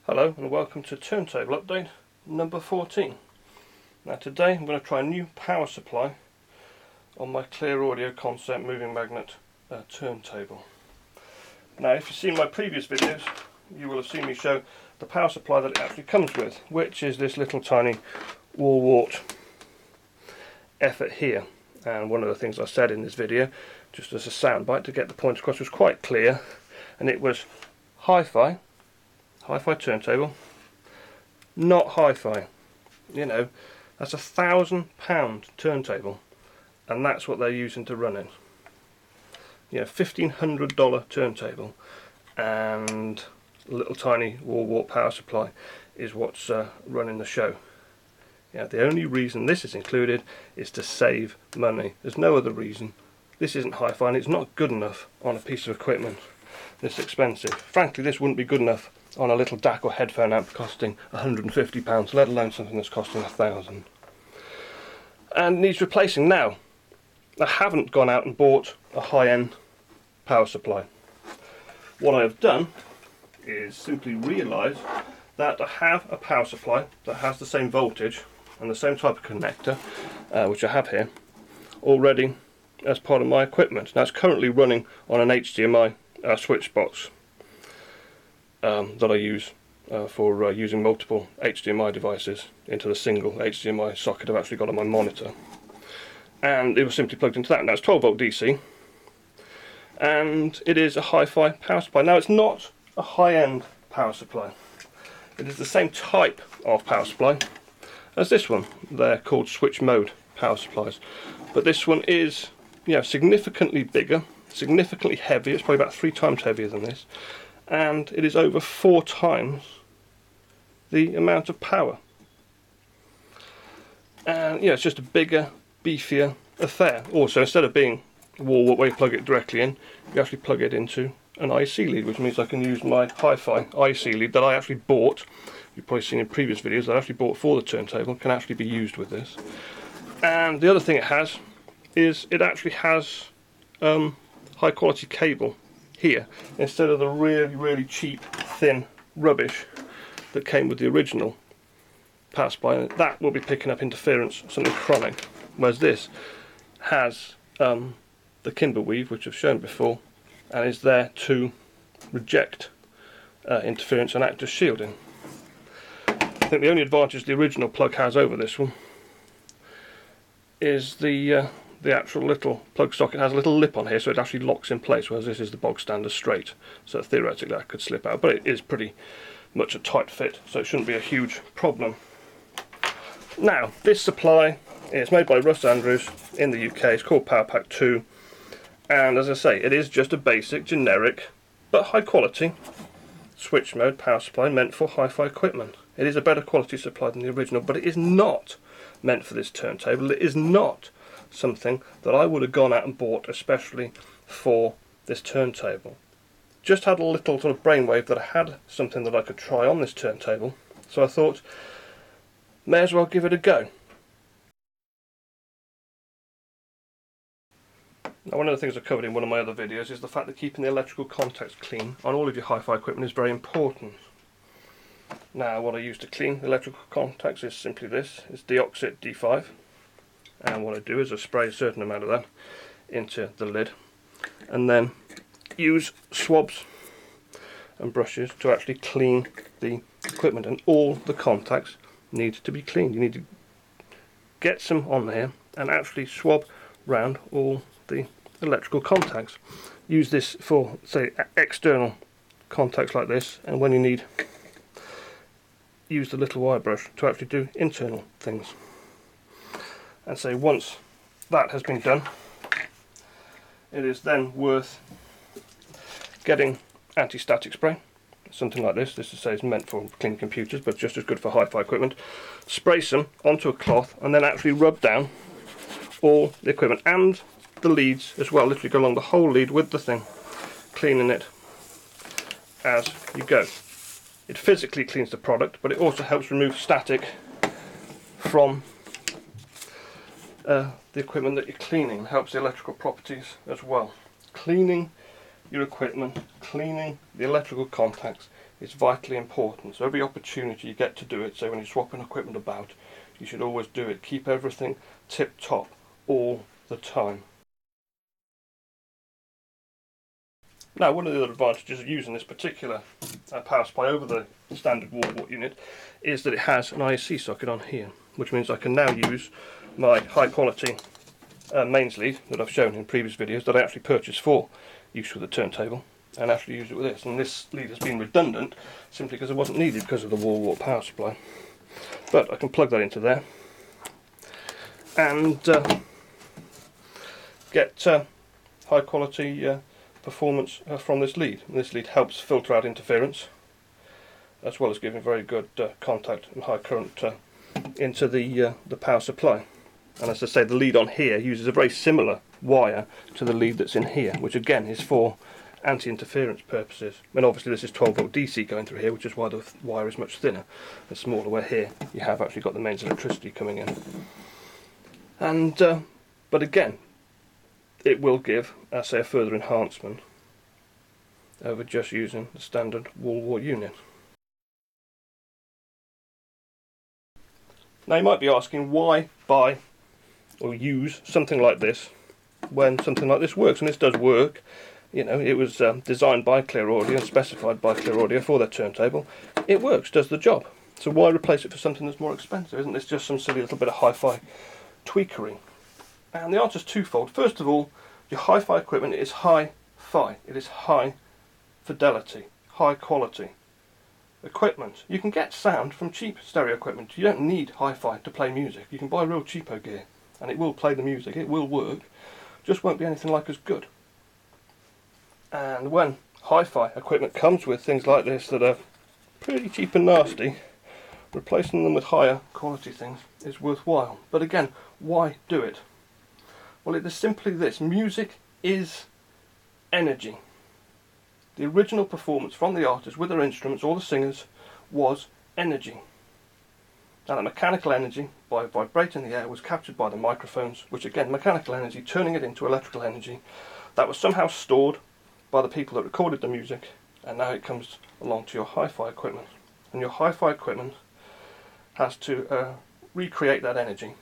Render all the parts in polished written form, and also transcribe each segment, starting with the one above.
Hello and welcome to Turntable update number 14. Now today I'm going to try a new power supply on my Clearaudio Concept moving magnet turntable. Now if you've seen my previous videos you will have seen me show the power supply that it actually comes with, which is this little tiny wall wart effort here. And one of the things I said in this video, just as a soundbite to get the point across, was quite clear, and it was hi-fi turntable, not hi-fi. You know, that's £1,000 turntable, and that's what they're using to run it. You know, $1,500 turntable and a little tiny wall wart power supply is what's running the show. Yeah, the only reason this is included is to save money. There's no other reason. This isn't hi-fi and it's not good enough on a piece of equipment this expensive. Frankly, this wouldn't be good enough on a little DAC or headphone amp costing £150, let alone something that's costing £1,000. And needs replacing. Now, I haven't gone out and bought a high-end power supply. What I have done is simply realise that I have a power supply that has the same voltage and the same type of connector, which I have here, already as part of my equipment. Now it's currently running on an HDMI switch box that I use for using multiple HDMI devices into the single HDMI socket I've actually got on my monitor. And it was simply plugged into that. Now it's 12 volt DC, and it is a hi-fi power supply. Now it's not a high-end power supply. It is the same type of power supply as this one. They're called switch mode power supplies, but this one is, you know, significantly bigger, significantly heavier. It's probably about 3 times heavier than this, and it is over 4 times the amount of power. And yeah, it's just a bigger, beefier affair. Also, instead of being wall wart where you plug it directly in, you actually plug it into an IC lead, which means I can use my hi-fi IC lead that I actually bought. You've probably seen in previous videos that I actually bought for the turntable, can actually be used with this. And the other thing it has is it actually has high quality cable here instead of the really cheap thin rubbish that came with the original power supply. That will be picking up interference, something chronic, whereas this has the Kimber weave, which I've shown before, and is there to reject interference and act as shielding. I think the only advantage the original plug has over this one is the actual little plug socket has a little lip on here, so it actually locks in place, whereas this is the bog standard straight, so theoretically that could slip out, but it is pretty much a tight fit, so it shouldn't be a huge problem. Now, this supply is made by Russ Andrews in the UK. It's called PowerPak II, and as I say, it is just a basic, generic, but high quality switch mode power supply meant for hi-fi equipment. It is a better quality supply than the original, but it is not meant for this turntable. It is not something that I would have gone out and bought especially for this turntable. Just had a little sort of brainwave that I had something that I could try on this turntable, so I thought may as well give it a go. Now, one of the things I covered in one of my other videos is the fact that keeping the electrical contacts clean on all of your hi-fi equipment is very important. Now, what I use to clean the electrical contacts is simply this. It's Deoxit D5, and what I do is I spray a certain amount of that into the lid and then use swabs and brushes to actually clean the equipment, and all the contacts need to be cleaned. You need to get some on there and actually swab round all the electrical contacts. Use this for, say, external contacts like this, and when you need, use the little wire brush to actually do internal things. And so once that has been done, it is then worth getting anti-static spray, something like this. This is meant for cleaning computers, but just as good for hi-fi equipment. Spray some onto a cloth and then actually rub down all the equipment and the leads as well. Literally go along the whole lead with the thing, cleaning it as you go. It physically cleans the product, but it also helps remove static from the equipment that you're cleaning. Helps the electrical properties as well. Cleaning your equipment, cleaning the electrical contacts is vitally important. So every opportunity you get to do it, so when you're swapping equipment about, you should always do it. Keep everything tip top all the time. Now, one of the other advantages of using this particular power supply over the standard wall-wart unit is that it has an ISC socket on here, which means I can now use my high quality mains lead that I've shown in previous videos that I actually purchased for use with the turntable, and actually use it with this. And this lead has been redundant simply because it wasn't needed because of the wall-wart power supply. But I can plug that into there and get high quality performance from this lead. And this lead helps filter out interference as well as giving very good contact and high current into the power supply. And as I say, the lead on here uses a very similar wire to the lead that's in here, which again is for anti-interference purposes. And obviously this is 12 volt DC going through here, which is why the wire is much thinner and smaller, where here you have actually got the mains electricity coming in. And but again, it will give, I say, a further enhancement over just using the standard wall-wart unit. Now you might be asking, why buy or use something like this when something like this works? And this does work. You know, it was designed by Clearaudio and specified by Clearaudio for their turntable. It works, does the job. So why replace it for something that's more expensive? Isn't this just some silly little bit of hi-fi tweakery? And the answer is twofold. First of all, your hi-fi equipment is hi-fi. It is high fidelity, high quality equipment. You can get sound from cheap stereo equipment. You don't need hi-fi to play music. You can buy real cheapo gear and it will play the music, it will work, just won't be anything like as good. And when hi-fi equipment comes with things like this that are pretty cheap and nasty, replacing them with higher quality things is worthwhile. But again, why do it? Well, it is simply this: music is energy. The original performance from the artists with their instruments or the singers was energy. Now, the mechanical energy, by vibrating the air, was captured by the microphones, which again, mechanical energy, turning it into electrical energy, that was somehow stored by the people that recorded the music, and now it comes along to your hi-fi equipment. And your hi-fi equipment has to recreate that energy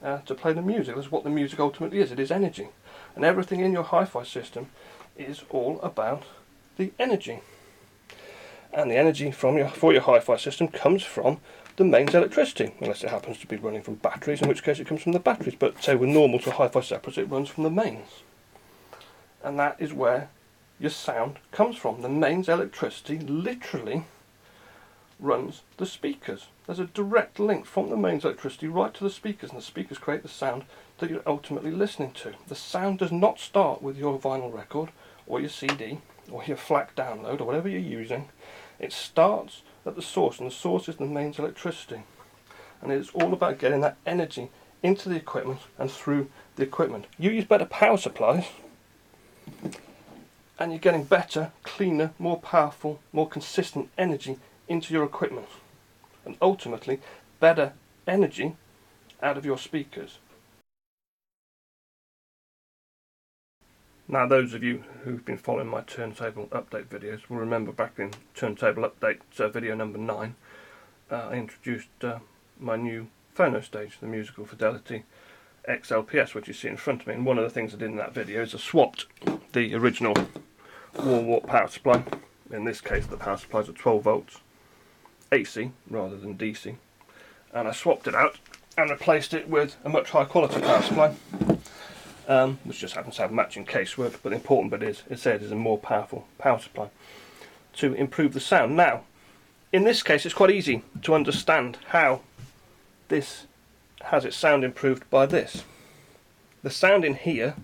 to play the music. That's what the music ultimately is. It is energy. And everything in your hi-fi system is all about the energy. And the energy for your hi-fi system comes from the mains electricity, unless it happens to be running from batteries, in which case it comes from the batteries. But say we're normal to hi-fi separates, it runs from the mains. And that is where your sound comes from. The mains electricity literally runs the speakers. There's a direct link from the mains electricity right to the speakers, and the speakers create the sound that you're ultimately listening to. The sound does not start with your vinyl record or your CD or your FLAC download or whatever you're using. It starts at the source, and the source is the mains electricity. And it's all about getting that energy into the equipment and through the equipment. You use better power supplies, and you're getting better, cleaner, more powerful, more consistent energy into your equipment, and ultimately better energy out of your speakers. Now, those of you who've been following my turntable update videos will remember back in turntable update video number 9, I introduced my new phono stage, the musical Fidelity X-LPS, which you see in front of me. And one of the things I did in that video is I swapped the original wall-wart power supply. In this case, the power supply is at 12 volts AC rather than DC, and I swapped it out and replaced it with a much higher quality power supply, which just happens to have matching casework. But the important bit is it says it's a more powerful power supply to improve the sound. Now, in this case, it's quite easy to understand how this has its sound improved by this. The sound in here,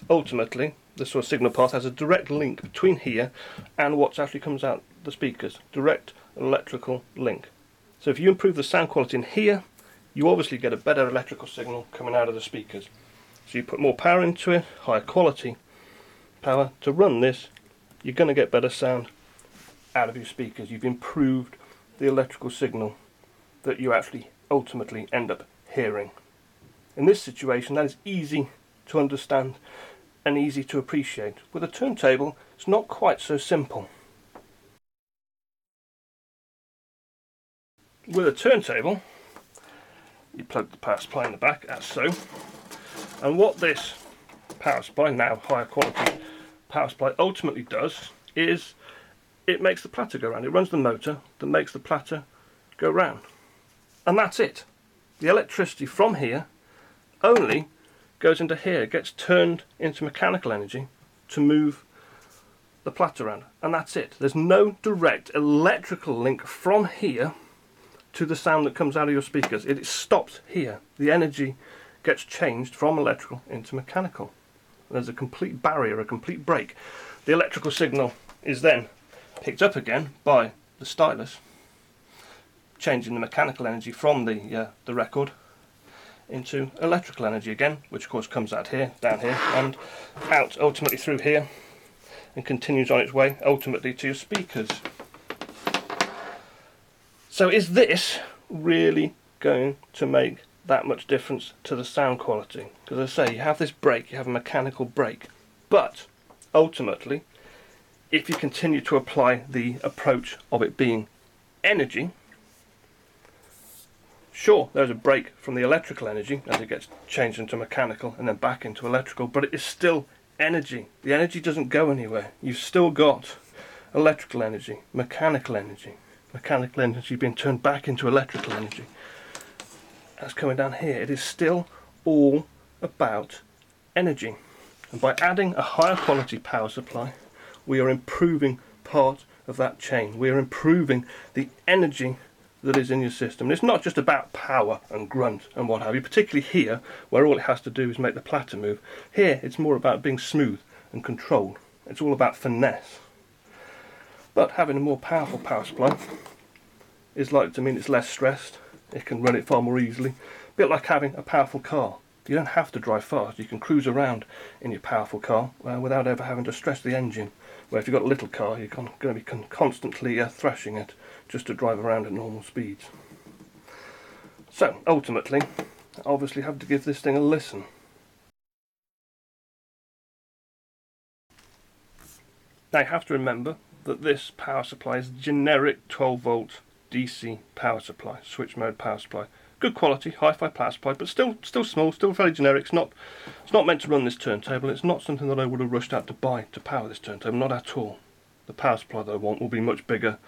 ultimately, the sort of signal path has a direct link between here and what actually comes out the speakers. Direct electrical link. So if you improve the sound quality in here, you obviously get a better electrical signal coming out of the speakers. So you put more power into it, higher quality power to run this, you're going to get better sound out of your speakers. You've improved the electrical signal that you actually ultimately end up hearing. In this situation, that is easy to understand and easy to appreciate. With a turntable, it's not quite so simple. with a turntable, you plug the power supply in the back, as so. And what this power supply, now higher quality power supply, ultimately does is it makes the platter go round. It runs the motor that makes the platter go round. And that's it. The electricity from here only goes into here, gets turned into mechanical energy to move the platter around, and that's it. There's no direct electrical link from here to the sound that comes out of your speakers. It stops here. The energy gets changed from electrical into mechanical. There's a complete barrier, a complete break. The electrical signal is then picked up again by the stylus, changing the mechanical energy from the record into electrical energy again, which of course comes out here, down here, and out ultimately through here, and continues on its way ultimately to your speakers. So is this really going to make that much difference to the sound quality? Because as I say, you have this break, you have a mechanical break, but ultimately, if you continue to apply the approach of it being energy, sure, there's a break from the electrical energy as it gets changed into mechanical and then back into electrical, but it is still energy. The energy doesn't go anywhere. You've still got electrical energy, mechanical energy being turned back into electrical energy. That's coming down here. It is still all about energy. And by adding a higher quality power supply, we are improving part of that chain. We are improving the energy that is in your system. And it's not just about power and grunt and what have you, particularly here where all it has to do is make the platter move. Here it's more about being smooth and controlled. It's all about finesse. But having a more powerful power supply is likely to mean it's less stressed. It can run it far more easily. A bit like having a powerful car. You don't have to drive fast. You can cruise around in your powerful car without ever having to stress the engine. Where if you've got a little car, you're going to be constantly thrashing it just to drive around at normal speeds. So ultimately, I obviously have to give this thing a listen. Now you have to remember that this power supply is generic 12 volt DC power supply, switch mode power supply. Good quality, hi-fi power supply, but still small, still fairly generic. It's not meant to run this turntable. It's not something that I would have rushed out to buy to power this turntable, not at all. The power supply that I want will be much bigger,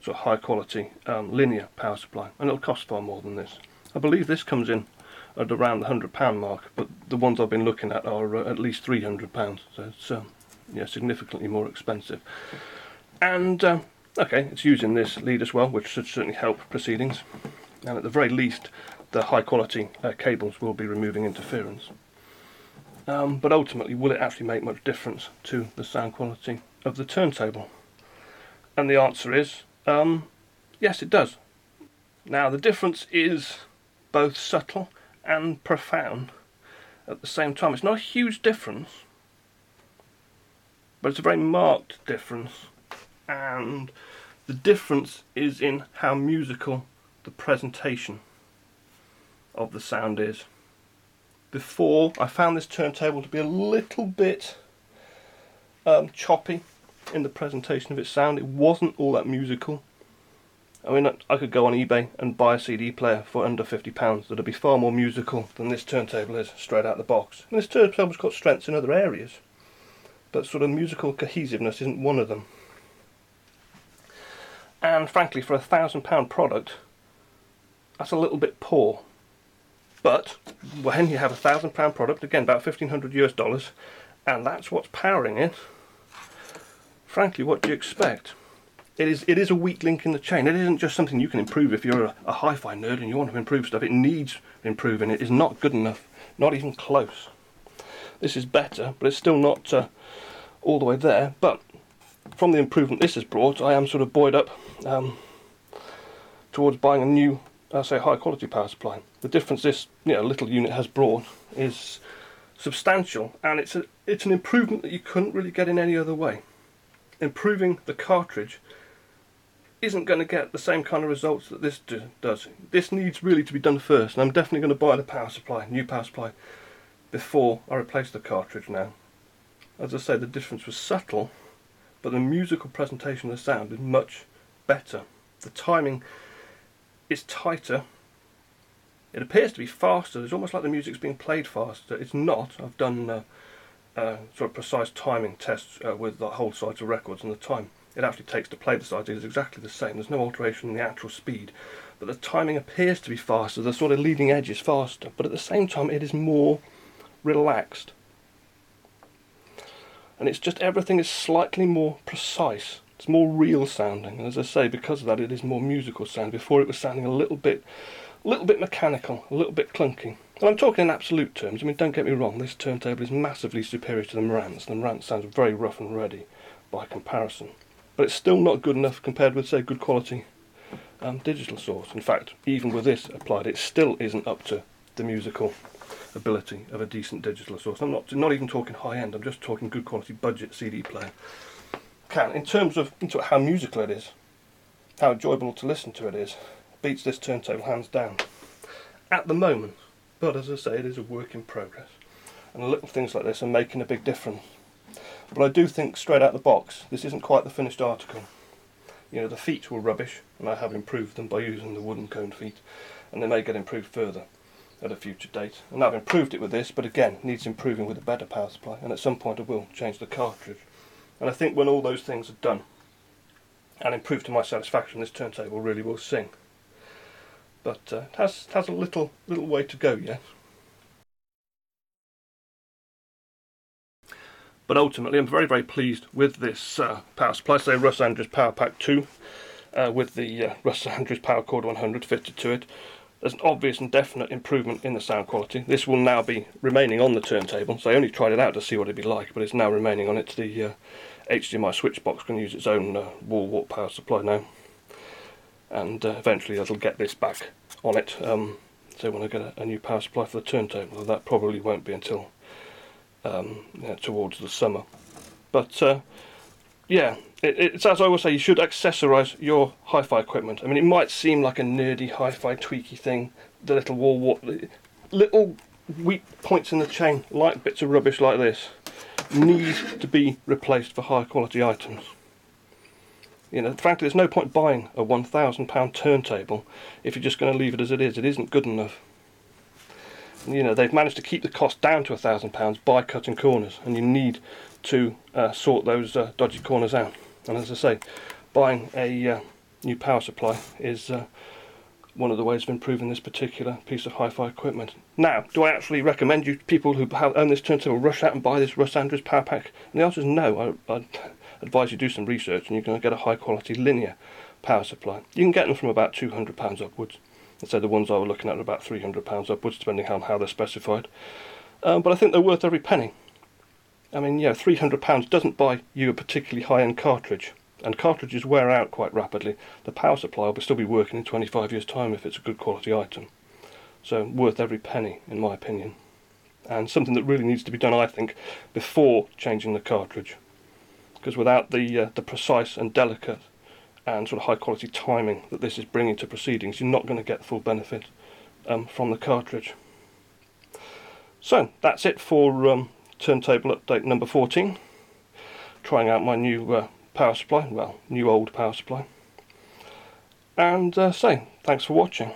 sort of high quality linear power supply, and it'll cost far more than this. I believe this comes in at around the £100 mark, but the ones I've been looking at are at least £300, so it's significantly more expensive. And okay, it's using this lead as well, which should certainly help proceedings. And at the very least, the high quality cables will be removing interference. But ultimately, will it actually make much difference to the sound quality of the turntable? And the answer is, yes, it does. Now, the difference is both subtle and profound at the same time. It's not a huge difference, but it's a very marked difference. And the difference is in how musical the presentation of the sound is. Before, I found this turntable to be a little bit choppy in the presentation of its sound. It wasn't all that musical. I mean, I could go on eBay and buy a CD player for under £50 that'd be far more musical than this turntable is straight out the box. And this turntable's got strengths in other areas, but sort of musical cohesiveness isn't one of them. And frankly, for a £1,000 product, that's a little bit poor. But when you have a £1,000 product, again about $1,500 and that's what's powering it, frankly, what do you expect? It is a weak link in the chain. It isn't just something you can improve if you're a hi-fi nerd and you want to improve stuff. It needs improving. It is not good enough, not even close. This is better, but it's still not all the way there. But from the improvement this has brought, I am sort of buoyed up towards buying a new, say, high quality power supply. The difference this little unit has brought is substantial, and it's an improvement that you couldn't really get in any other way. Improving the cartridge isn't going to get the same kind of results that this does. This needs really to be done first, and I'm definitely going to buy the power supply, new power supply, before I replace the cartridge now. As I say, the difference was subtle, but the musical presentation of the sound is much better. The timing it's tighter. It appears to be faster. It's almost like the music's being played faster. It's not. I've done sort of precise timing tests with the whole sides of records, and the time it actually takes to play the sides is exactly the same. There's no alteration in the actual speed, but the timing appears to be faster. The sort of leading edge is faster, but at the same time it is more relaxed. And it's just everything is slightly more precise. It's more real sounding, and as I say, because of that, it is more musical sound. Before it was sounding a little bit mechanical, a little bit clunky. And I'm talking in absolute terms. I mean, don't get me wrong, this turntable is massively superior to the Marantz. The Marantz sounds very rough and ready by comparison, but it's still not good enough compared with, say, good quality digital source. In fact, even with this applied, it still isn't up to the musical ability of a decent digital source. I'm not even talking high end. I'm just talking good quality budget CD player. In terms of how musical it is, how enjoyable to listen to it is, beats this turntable hands down at the moment. But as I say, it is a work in progress, and little things like this are making a big difference. But I do think straight out the box, this isn't quite the finished article. You know, the feet were rubbish, and I have improved them by using the wooden cone feet, and they may get improved further at a future date. And I've improved it with this, but again, needs improving with a better power supply, and at some point I will change the cartridge. And I think when all those things are done and improved to my satisfaction, this turntable really will sing. But it has a little way to go yet. But ultimately, I'm very pleased with this power supply. Say Russ Andrews PowerPak II with the Russ Andrews PowerKord 100 fitted to it. There's an obvious and definite improvement in the sound quality. This will now be remaining on the turntable, so I only tried it out to see what it'd be like, but it's now remaining on it. The HDMI switch box can use its own wall wart power supply now, and eventually it'll get this back on it. So when I get a new power supply for the turntable, that probably won't be until towards the summer. But yeah, it's as I always say, you should accessorise your hi-fi equipment. I mean, it might seem like a nerdy hi-fi tweaky thing, the little wall wart, little weak points in the chain, like bits of rubbish like this, need to be replaced for high quality items. You know, frankly, there's no point buying a £1,000 turntable if you're just going to leave it as it is. It isn't good enough. And, you know, they've managed to keep the cost down to £1,000 by cutting corners, and you need to sort those dodgy corners out. And as I say, buying a new power supply is one of the ways of improving this particular piece of hi-fi equipment. Now, do I actually recommend you people who own this turntable rush out and buy this Russ Andrews PowerPak? And the answer is no. I'd advise you do some research, and you're going to get a high-quality linear power supply. You can get them from about £200 upwards. I'd say the ones I was looking at are about £300 upwards, depending on how they're specified. But I think they're worth every penny. I mean, yeah, £300 doesn't buy you a particularly high-end cartridge, and cartridges wear out quite rapidly. The power supply will still be working in 25 years' time if it's a good quality item. So worth every penny, in my opinion. And something that really needs to be done, I think, before changing the cartridge. Because without the precise and delicate and sort of high-quality timing that this is bringing to proceedings, you're not going to get the full benefit from the cartridge. So that's it for turntable update number 14. Trying out my new power supply, well, new old power supply. And thanks for watching.